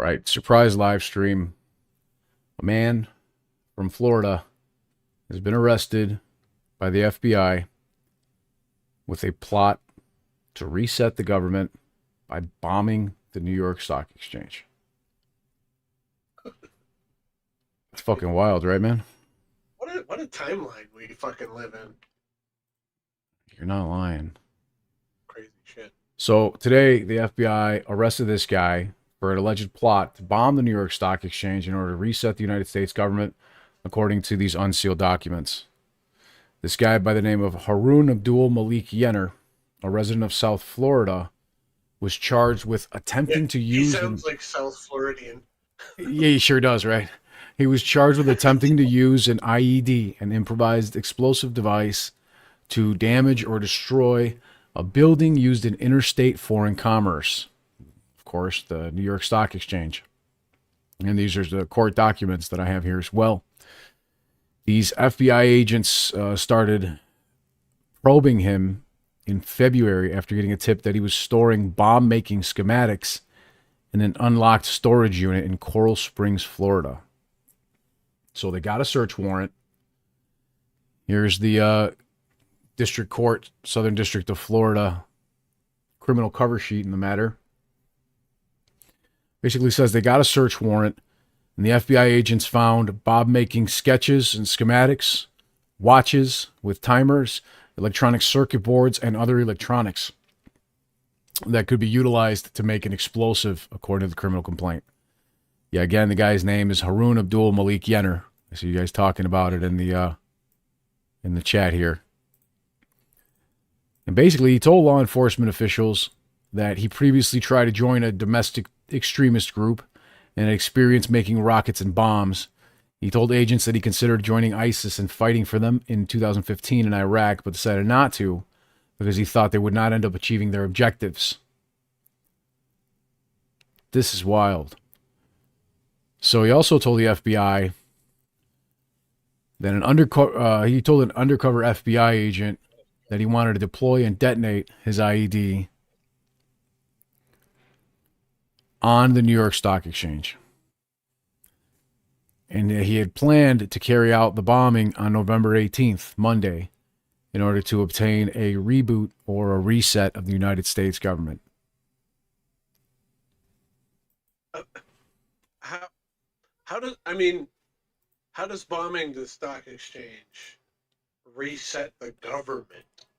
All right, surprise live stream. A man from Florida has been arrested by the FBI with a plot to reset the government by bombing the New York Stock Exchange. It's fucking wild, right, man? What a timeline we fucking live in. You're not lying. Crazy shit. So today, the FBI arrested this guy for an alleged plot to bomb the New York Stock Exchange in order to reset the United States government, according to these unsealed documents. This guy by the name of Harun Abdul Malik Yenner, a resident of South Florida, was charged with Yeah, attempting to he use sounds like South Floridian. Yeah, he sure does, right? He was charged with attempting to use an IED, an improvised explosive device, to damage or destroy a building used in interstate foreign commerce. Of course, the New York Stock Exchange. And these are the court documents that I have here as well. These FBI agents started probing him in February after getting a tip that he was storing bomb making schematics in an unlocked storage unit in Coral Springs, Florida. So they got a search warrant. Here's the District Court, Southern District of Florida, criminal cover sheet in the matter. Basically says they got a search warrant, and the FBI agents found Bob making sketches and schematics, watches with timers, electronic circuit boards, and other electronics that could be utilized to make an explosive, according to the criminal complaint. Yeah, again, the guy's name is Harun Abdul Malik Yenner. I see you guys talking about it in the chat here. And basically, he told law enforcement officials that he previously tried to join a domestic extremist group and had experience making rockets and bombs. He told agents that he considered joining ISIS and fighting for them in 2015 in Iraq, but decided not to because he thought they would not end up achieving their objectives. This is wild. So he also told the FBI that he told an undercover FBI agent that he wanted to deploy and detonate his IED on the New York Stock Exchange. And he had planned to carry out the bombing on November 18th, Monday, in order to obtain a reboot or a reset of the United States government. How how does bombing the stock exchange reset the government?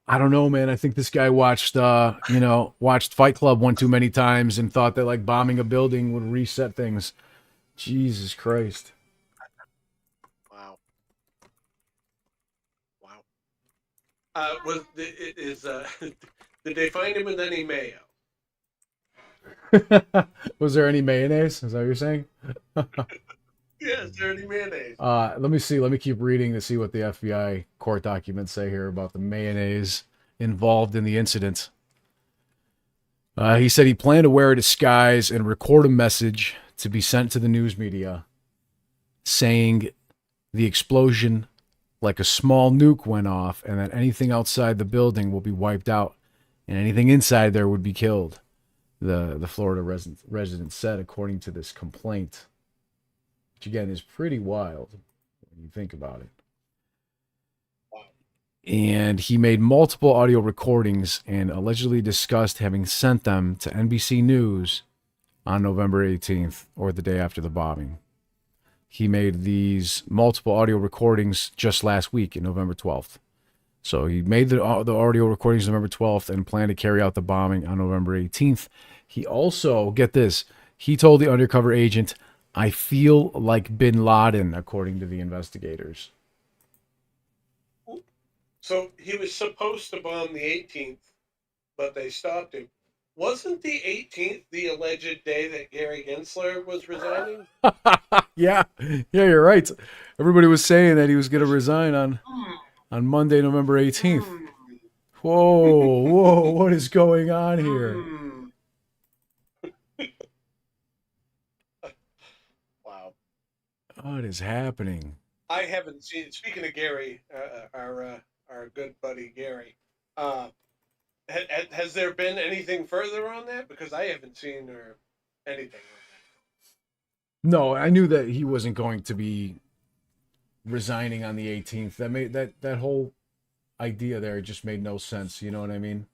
I don't know, man. I think this guy watched Fight Club one too many times and thought that like bombing a building would reset things. Jesus Christ. Wow. Wow. Did they find him with any mayo? Was there any mayonnaise? Is that what you're saying? Yeah, is there any mayonnaise? Let me see. Let me keep reading to see what the FBI court documents say here about the mayonnaise involved in the incident. He said he planned to wear a disguise and record a message to be sent to the news media saying the explosion, like a small nuke, went off and that anything outside the building will be wiped out and anything inside there would be killed. The Florida resident said, according to this complaint, which again is pretty wild when you think about it. And he made multiple audio recordings and allegedly discussed having sent them to NBC News on November 18th or the day after the bombing. He made these multiple audio recordings just last week, in November 12th. So he made the audio recordings November 12th and planned to carry out the bombing on November 18th. He also, get this, he told the undercover agent, "I feel like bin Laden," according to the investigators. So he was supposed to bomb the 18th, but they stopped him. Wasn't the 18th the alleged day that Gary Gensler was resigning? Yeah, you're right. Everybody was saying that he was going to resign on Monday, November 18th. Whoa, what is going on here? Wow. What is happening? I haven't seen. Speaking of Gary, our good buddy Gary, has there been anything further on that? Because I haven't seen anything on No, I knew that he wasn't going to be resigning on the 18th. That made that whole idea there just made no sense. You know what I mean?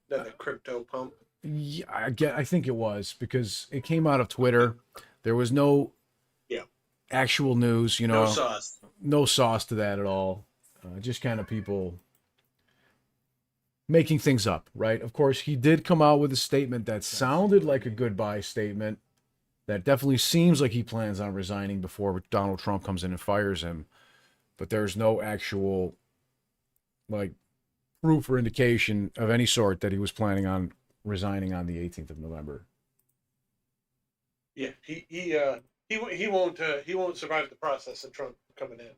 The crypto pump. Yeah, I think it was because it came out of Twitter. There was no Yeah. actual news. No sauce. No sauce to that at all. Just kind of people making things up, right? Of course, he did come out with a statement that sounded like a goodbye statement. That definitely seems like he plans on resigning before Donald Trump comes in and fires him. But there's no actual like proof or indication of any sort that he was planning on resigning on the 18th of November. Yeah, he won't survive the process of Trump coming in.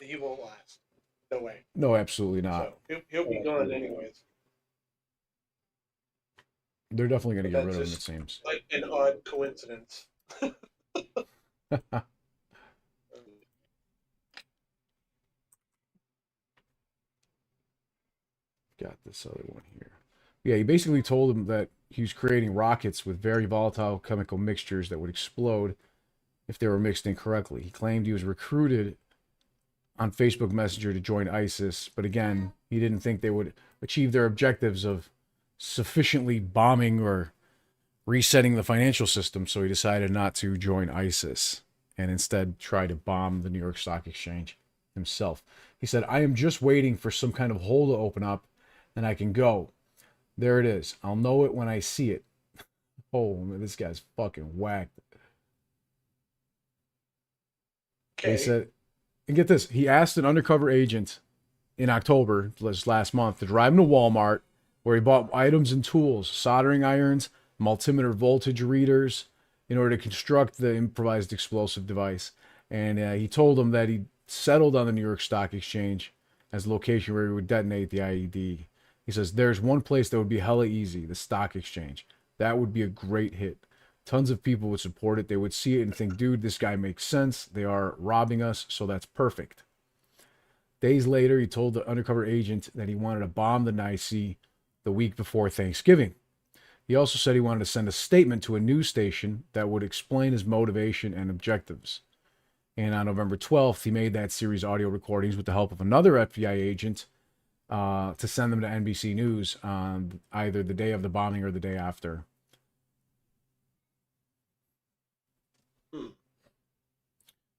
He won't last. No way. No, absolutely not. So he'll be gone anyways. They're definitely going to get That's rid of him, it just seems. like an odd coincidence. Got this other one here. Yeah, he basically told him that he was creating rockets with very volatile chemical mixtures that would explode if they were mixed incorrectly. He claimed he was recruited on Facebook Messenger to join ISIS, but again, he didn't think they would achieve their objectives of sufficiently bombing or resetting the financial system, so he decided not to join ISIS and instead try to bomb the New York Stock Exchange himself. He said, I am just waiting for some kind of hole to open up and I can go. There it is. I'll know it when I see it. Oh, man, this guy's fucking whacked. Okay. They said, and get this, he asked an undercover agent in October, last month, to drive him to Walmart, where he bought items and tools, soldering irons, multimeter voltage readers, in order to construct the improvised explosive device. And he told him that he settled on the New York Stock Exchange as the location where he would detonate the IED. He says, there's one place that would be hella easy, the stock exchange. That would be a great hit. Tons of people would support it. They would see it and think, dude, this guy makes sense. They are robbing us, so that's perfect. Days later, he told the undercover agent that he wanted to bomb the NYSE the week before Thanksgiving. He also said he wanted to send a statement to a news station that would explain his motivation and objectives. And on November 12th, he made that series of audio recordings with the help of another FBI agent to send them to NBC News on either the day of the bombing or the day after.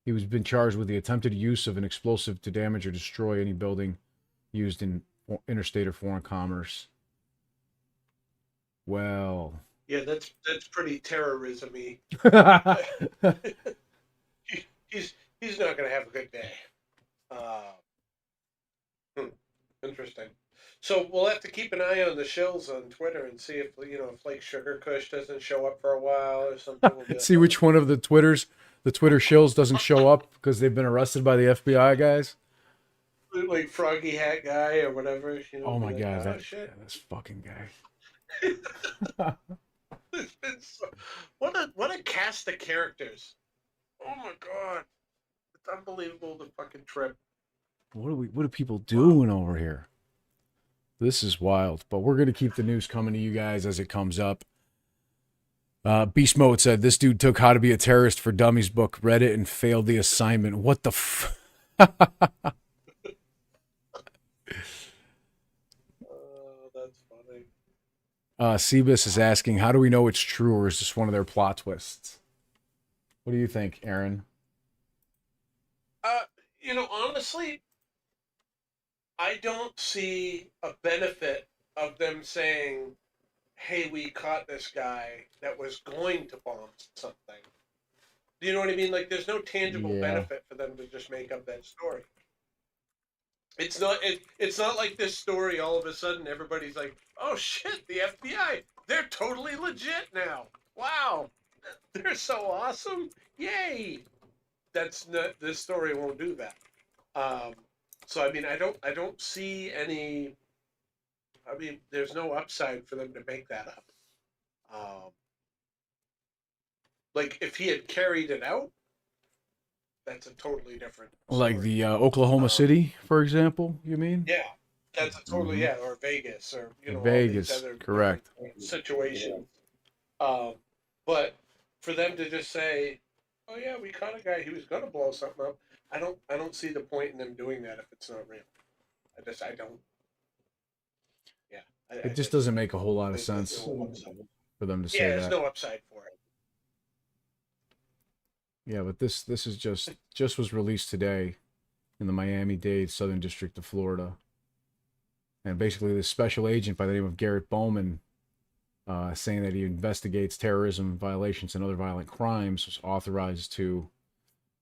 He was been charged with the attempted use of an explosive to damage or destroy any building used in interstate or foreign commerce. Well, yeah, that's pretty terrorism-y. He's not going to have a good day. Interesting. So we'll have to keep an eye on the shills on Twitter and see if if like Sugar Kush doesn't show up for a while or something. We'll see which one of the Twitter shills doesn't show up because they've been arrested by the FBI guys. Like Froggy Hat Guy or whatever. Oh my god, this fucking guy. It's been what a cast of characters. Oh my god. It's unbelievable, the fucking trip. What are people doing over here? This is wild, but we're going to keep the news coming to you guys as it comes up. Beast Mode said, this dude took How to Be a Terrorist for Dummies book, read it, and failed the assignment. What the f... That's funny. Cebus is asking, how do we know it's true, or is this one of their plot twists? What do you think, Aaron? Honestly, I don't see a benefit of them saying, hey, we caught this guy that was going to bomb something. Do you know what I mean? Like, there's no tangible benefit for them to just make up that story. It's not like this story, all of a sudden, everybody's like, oh shit, the FBI, they're totally legit now. Wow. They're so awesome. Yay. This story won't do that. So I mean, I don't see any. I mean, there's no upside for them to make that up. Like if he had carried it out, that's a totally different story. Like the Oklahoma City, for example, you mean? Yeah, that's a totally or Vegas or Vegas, all these other correct situations. But for them to just say, "Oh yeah, we caught a guy. He was going to blow something up." I don't see the point in them doing that if it's not real. I don't. Yeah, It I just just doesn't make a whole lot of there's sense no upside. for them to say Yeah, there's that. no upside for it. Yeah, but this is just was released today in the Miami-Dade Southern District of Florida. And basically this special agent by the name of Garrett Bowman, saying that he investigates terrorism violations and other violent crimes, was authorized to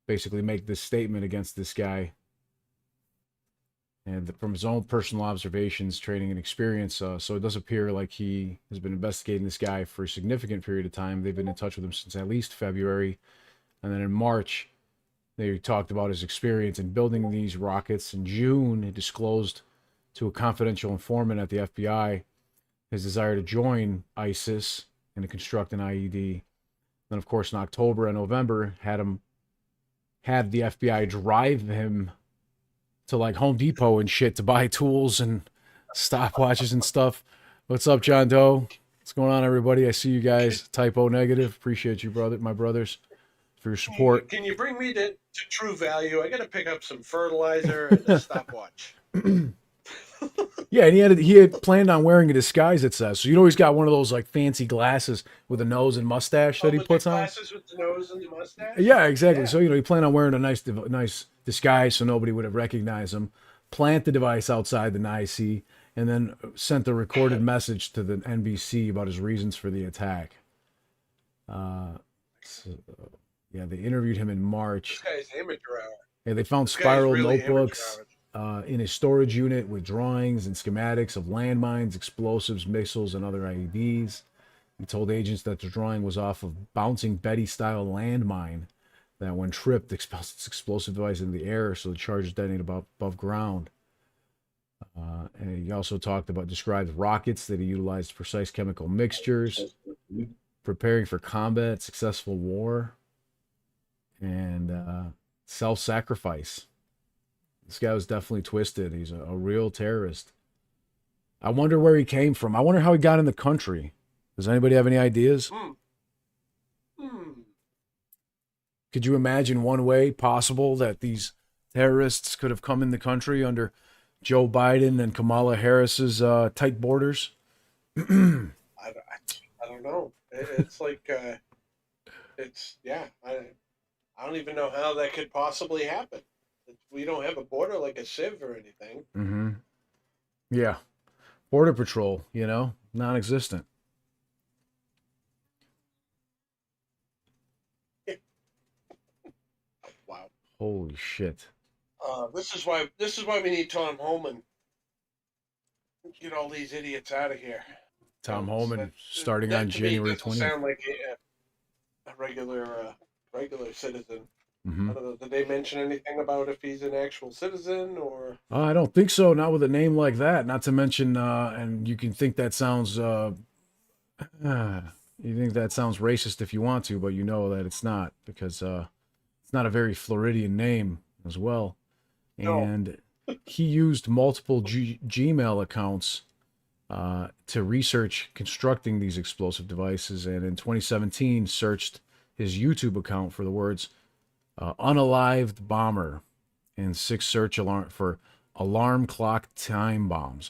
basically make this statement against this guy. And from his own personal observations, training, and experience, so it does appear like he has been investigating this guy for a significant period of time. They've been in touch with him since at least February. And then in March, they talked about his experience in building these rockets. In June, he disclosed to a confidential informant at the FBI his desire to join ISIS and to construct an IED. Then, of course, in October and November, had the FBI drive him to like Home Depot and shit to buy tools and stopwatches and stuff. What's up, John Doe? What's going on, everybody? I see you guys. Typo negative. Appreciate you, my brothers, for your support. Can you bring me to True Value? I got to pick up some fertilizer and a stopwatch. Yeah, and he had planned on wearing a disguise, it says. So he's got one of those like fancy glasses with a nose and mustache that he with puts the on. glasses with the nose and the mustache? Yeah, exactly. Yeah. So he planned on wearing a nice disguise so nobody would have recognized him. Plant the device outside the NYSE, and then sent a recorded message to the NBC about his reasons for the attack. Yeah, they interviewed him in March. This guy's amateur hour. Yeah, they found This guy's spiral really notebooks amateur hour. in his storage unit with drawings and schematics of landmines, explosives, missiles, and other IEDs. He told agents that the drawing was off of bouncing Betty-style landmine that, when tripped, expels its explosive device into the air, so the charges detonate above ground. And he also described rockets that he utilized precise chemical mixtures, preparing for combat, successful war, and self-sacrifice. This guy was definitely twisted. He's a real terrorist. I wonder where he came from. I wonder how he got in the country. Does anybody have any ideas? Could you imagine one way possible that these terrorists could have come in the country under Joe Biden and Kamala Harris's tight borders? I don't know. It's like, I don't even know how that could possibly happen. We don't have a border like a sieve or anything. Mm-hmm. Yeah. Border Patrol, non-existent. Wow. Holy shit. This is why we need Tom Homan. Get all these idiots out of here. Tom Homan starting on January 20th. Sound like a regular citizen. Mm-hmm. I don't know. Did they mention anything about if he's an actual citizen or? I don't think so. Not with a name like that. Not to mention, and you can think that sounds, you think that sounds racist if you want to, but you know that it's not, because it's not a very Floridian name as well. No. And he used multiple Gmail accounts to research constructing these explosive devices, and in 2017 searched his YouTube account for the words unalived bomber and 6 search for alarm clock time bombs,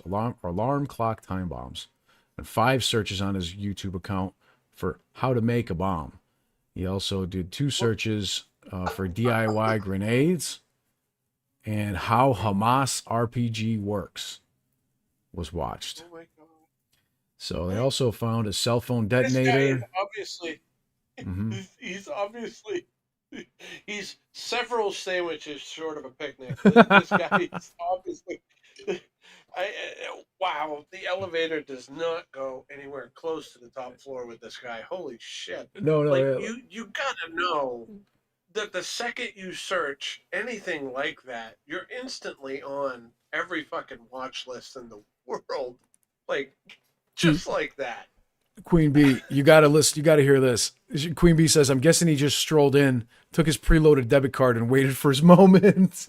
and 5 searches on his YouTube account for how to make a bomb. He also did 2 searches for DIY grenades, and how Hamas RPG works was watched. Oh my God. So they also found a cell phone This detonator. guy, obviously, Mm-hmm. he's several sandwiches short of a picnic. This guy is obviously. Wow, the elevator does not go anywhere close to the top floor with this guy. Holy shit! No, You gotta know that the second you search anything like that, you're instantly on every fucking watch list in the world, just like that. Queen Bee, you gotta listen. You gotta hear this. Queen Bee says, "I'm guessing he just strolled in, took his preloaded debit card, and waited for his moment."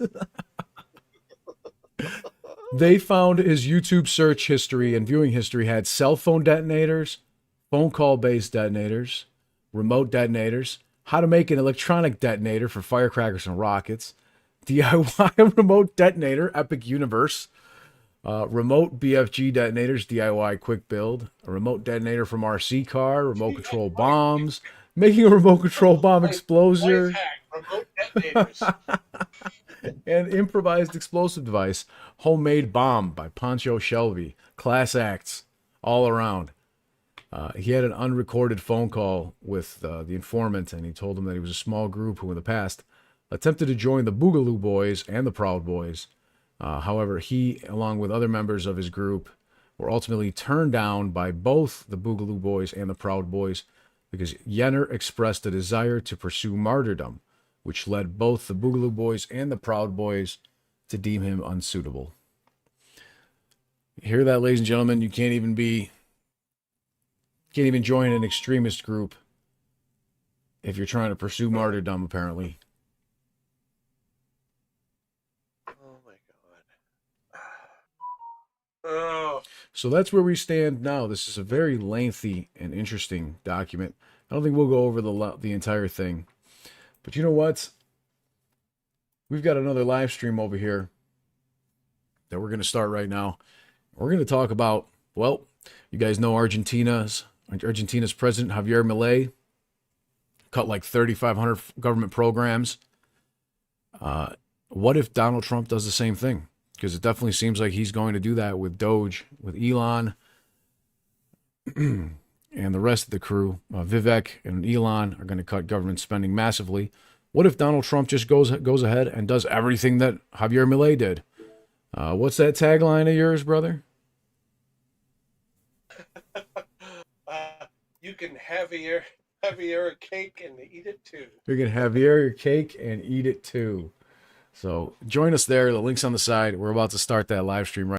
They found his YouTube search history and viewing history had cell phone detonators, phone call based detonators, remote detonators, how to make an electronic detonator for firecrackers and rockets, DIY remote detonator, Epic Universe, remote BFG detonators, DIY quick build, a remote detonator from RC car, remote control bombs, making a remote control bomb Life exploser, hack, remote detonators. and improvised explosive device, homemade bomb by Poncho Shelby. Class acts all around. He had an unrecorded phone call with the informant, and he told him that he was a small group who in the past attempted to join the Boogaloo Boys and the Proud Boys. However, he, along with other members of his group, were ultimately turned down by both the Boogaloo Boys and the Proud Boys because Yenner expressed a desire to pursue martyrdom, which led both the Boogaloo Boys and the Proud Boys to deem him unsuitable. You hear that, ladies and gentlemen? You can't even join an extremist group if you're trying to pursue martyrdom, apparently. Oh my god. Oh. So that's where we stand now. This is a very lengthy and interesting document. I don't think we'll go over the entire thing. But you know what? We've got another live stream over here that we're going to start right now. We're going to talk about, well, you guys know Argentina's president, Javier Milei, cut like 3,500 government programs. What if Donald Trump does the same thing? Because it definitely seems like he's going to do that with Doge, with Elon, and the rest of the crew. Vivek and Elon are going to cut government spending massively. What if Donald Trump just goes ahead and does everything that Javier Milei did? What's that tagline of yours, brother? You can have your cake and eat it too. You can have your cake and eat it too. So join us there. The link's on the side. We're about to start that live stream right